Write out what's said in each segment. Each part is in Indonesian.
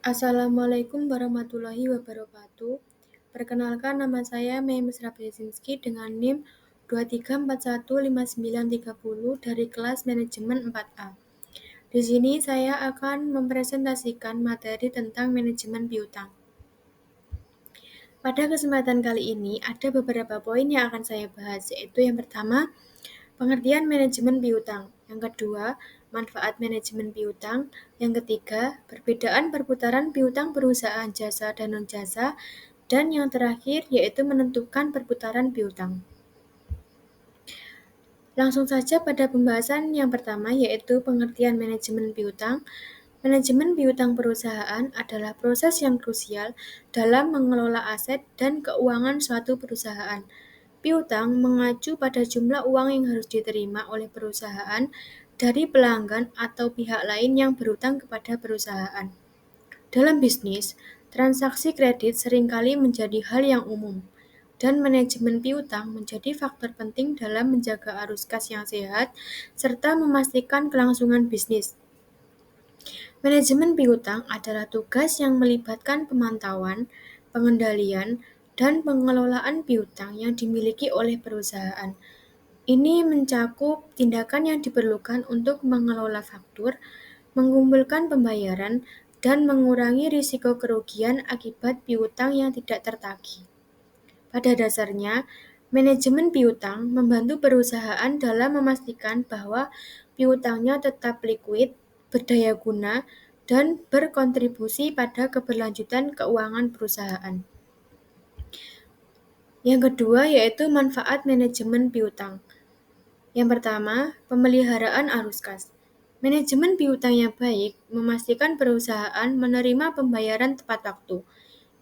Assalamualaikum warahmatullahi wabarakatuh. Perkenalkan, nama saya Mei Misra Brzezinski dengan NIM 23415930 dari kelas manajemen 4A. Di sini saya akan mempresentasikan materi tentang manajemen piutang. Pada kesempatan kali ini ada beberapa poin yang akan saya bahas, yaitu yang pertama, pengertian manajemen piutang. Yang kedua, manfaat manajemen piutang. Yang ketiga, perbedaan perputaran piutang perusahaan jasa dan non-jasa. Dan yang terakhir, yaitu menentukan perputaran piutang. Langsung saja pada pembahasan yang pertama, yaitu pengertian manajemen piutang. Manajemen piutang perusahaan adalah proses yang krusial dalam mengelola aset dan keuangan suatu perusahaan. Piutang mengacu pada jumlah uang yang harus diterima oleh perusahaan dari pelanggan atau pihak lain yang berutang kepada perusahaan. Dalam bisnis, transaksi kredit seringkali menjadi hal yang umum, dan manajemen piutang menjadi faktor penting dalam menjaga arus kas yang sehat serta memastikan kelangsungan bisnis. Manajemen piutang adalah tugas yang melibatkan pemantauan, pengendalian, dan pengelolaan piutang yang dimiliki oleh perusahaan. Ini mencakup tindakan yang diperlukan untuk mengelola faktur, mengumpulkan pembayaran, dan mengurangi risiko kerugian akibat piutang yang tidak tertagih. Pada dasarnya, manajemen piutang membantu perusahaan dalam memastikan bahwa piutangnya tetap likuid, berdaya guna, dan berkontribusi pada keberlanjutan keuangan perusahaan. Yang kedua yaitu manfaat manajemen piutang. Yang pertama, pemeliharaan arus kas. Manajemen piutang yang baik memastikan perusahaan menerima pembayaran tepat waktu.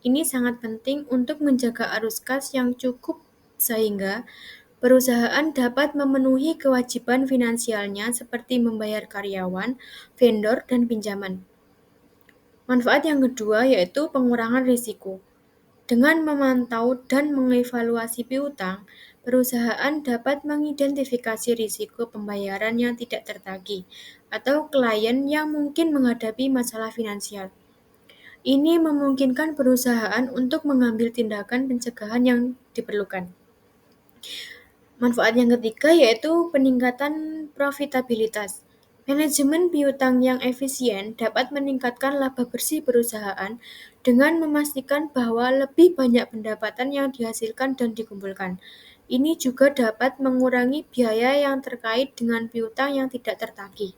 Ini sangat penting untuk menjaga arus kas yang cukup sehingga perusahaan dapat memenuhi kewajiban finansialnya seperti membayar karyawan, vendor, dan pinjaman. Manfaat yang kedua yaitu pengurangan risiko. Dengan memantau dan mengevaluasi piutang, perusahaan dapat mengidentifikasi risiko pembayaran yang tidak tertagih atau klien yang mungkin menghadapi masalah finansial. Ini memungkinkan perusahaan untuk mengambil tindakan pencegahan yang diperlukan. Manfaat yang ketiga yaitu peningkatan profitabilitas. Manajemen piutang yang efisien dapat meningkatkan laba bersih perusahaan dengan memastikan bahwa lebih banyak pendapatan yang dihasilkan dan dikumpulkan. Ini juga dapat mengurangi biaya yang terkait dengan piutang yang tidak tertagih.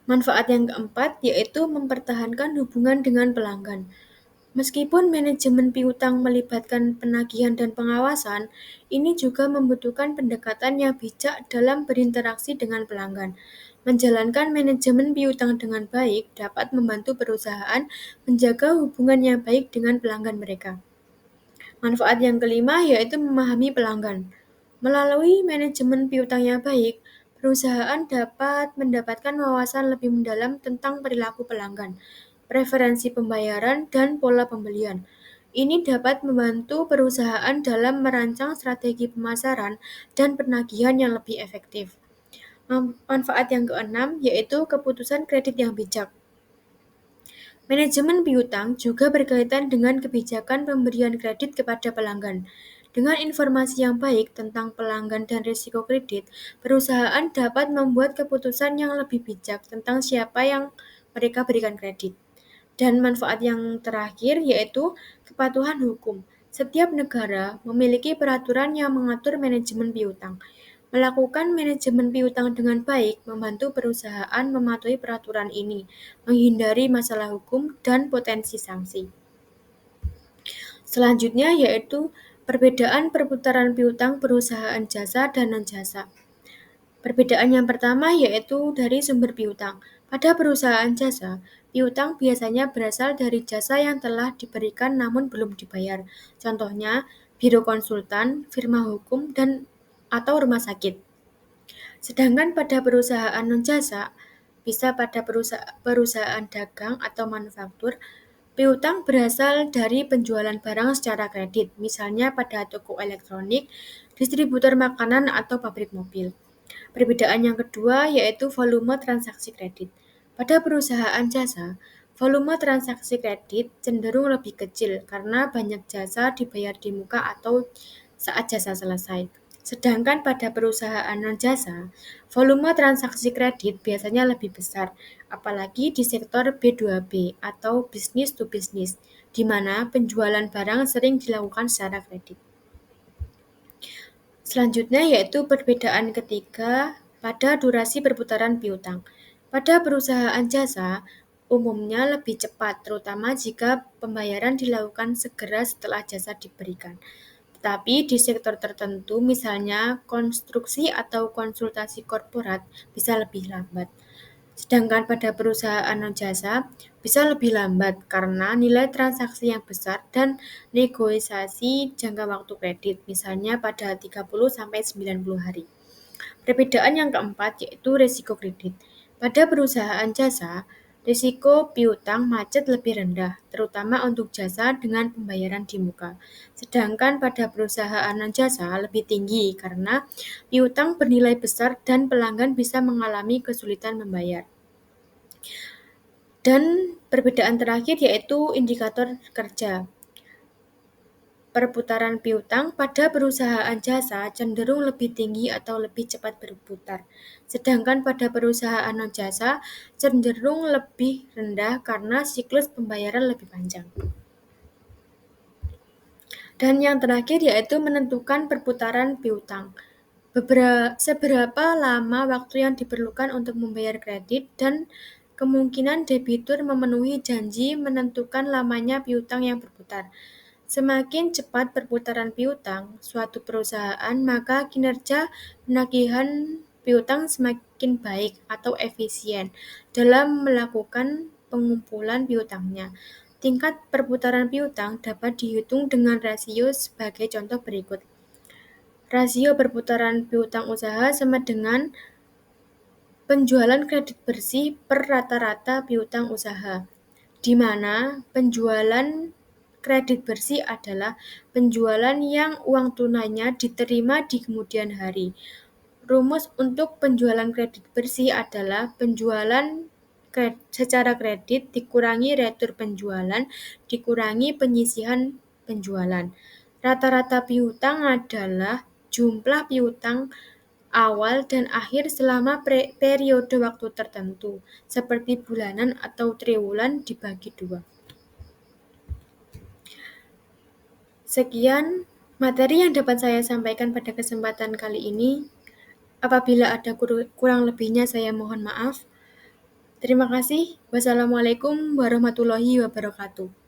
Manfaat yang keempat yaitu mempertahankan hubungan dengan pelanggan. Meskipun manajemen piutang melibatkan penagihan dan pengawasan, ini juga membutuhkan pendekatan yang bijak dalam berinteraksi dengan pelanggan. Menjalankan manajemen piutang dengan baik dapat membantu perusahaan menjaga hubungan yang baik dengan pelanggan mereka. Manfaat yang kelima yaitu memahami pelanggan. Melalui manajemen piutang yang baik, perusahaan dapat mendapatkan wawasan lebih mendalam tentang perilaku pelanggan, preferensi pembayaran, dan pola pembelian. Ini dapat membantu perusahaan dalam merancang strategi pemasaran dan penagihan yang lebih efektif. Manfaat yang keenam yaitu keputusan kredit yang bijak. Manajemen piutang juga berkaitan dengan kebijakan pemberian kredit kepada pelanggan. Dengan informasi yang baik tentang pelanggan dan risiko kredit, perusahaan dapat membuat keputusan yang lebih bijak tentang siapa yang mereka berikan kredit. Dan manfaat yang terakhir yaitu kepatuhan hukum. Setiap negara memiliki peraturan yang mengatur manajemen piutang. Melakukan manajemen piutang dengan baik membantu perusahaan mematuhi peraturan ini, menghindari masalah hukum dan potensi sanksi. Selanjutnya yaitu perbedaan perputaran piutang perusahaan jasa dan non-jasa. Perbedaan yang pertama yaitu dari sumber piutang. Pada perusahaan jasa, piutang biasanya berasal dari jasa yang telah diberikan namun belum dibayar. Contohnya, biro konsultan, firma hukum, dan atau rumah sakit. Sedangkan pada perusahaan non-jasa, bisa pada perusahaan dagang atau manufaktur, piutang berasal dari penjualan barang secara kredit, misalnya pada toko elektronik, distributor makanan, atau pabrik mobil. Perbedaan yang kedua yaitu volume transaksi kredit. Pada perusahaan jasa, volume transaksi kredit cenderung lebih kecil karena banyak jasa dibayar di muka atau saat jasa selesai. Sedangkan pada perusahaan non-jasa, volume transaksi kredit biasanya lebih besar, apalagi di sektor B2B atau business to business, di mana penjualan barang sering dilakukan secara kredit. Selanjutnya yaitu perbedaan ketiga pada durasi perputaran piutang. Pada perusahaan jasa, umumnya lebih cepat, terutama jika pembayaran dilakukan segera setelah jasa diberikan. Tetapi di sektor tertentu, misalnya konstruksi atau konsultasi korporat, bisa lebih lambat. Sedangkan pada perusahaan non-jasa bisa lebih lambat karena nilai transaksi yang besar dan negosiasi jangka waktu kredit, misalnya pada 30-90 hari. Perbedaan yang keempat yaitu risiko kredit. Pada perusahaan jasa, risiko piutang macet lebih rendah, terutama untuk jasa dengan pembayaran di muka. Sedangkan pada perusahaan non-jasa lebih tinggi karena piutang bernilai besar dan pelanggan bisa mengalami kesulitan membayar. Dan perbedaan terakhir yaitu indikator kerja. Perputaran piutang pada perusahaan jasa cenderung lebih tinggi atau lebih cepat berputar. Sedangkan pada perusahaan non-jasa cenderung lebih rendah karena siklus pembayaran lebih panjang. Dan yang terakhir yaitu menentukan perputaran piutang. Seberapa lama waktu yang diperlukan untuk membayar kredit dan kemungkinan debitur memenuhi janji menentukan lamanya piutang yang berputar. Semakin cepat perputaran piutang suatu perusahaan, maka kinerja penagihan piutang semakin baik atau efisien dalam melakukan pengumpulan piutangnya. Tingkat perputaran piutang dapat dihitung dengan rasio sebagai contoh berikut. Rasio perputaran piutang usaha sama dengan penjualan kredit bersih per rata-rata piutang usaha, di mana penjualan kredit bersih adalah penjualan yang uang tunainya diterima di kemudian hari. Rumus untuk penjualan kredit bersih adalah penjualan secara kredit dikurangi retur penjualan dikurangi penyisihan penjualan. Rata-rata piutang adalah jumlah piutang awal dan akhir selama periode waktu tertentu, seperti bulanan atau triwulan dibagi 2. Sekian materi yang dapat saya sampaikan pada kesempatan kali ini. Apabila ada kurang lebihnya saya mohon maaf. Terima kasih. Wassalamualaikum warahmatullahi wabarakatuh.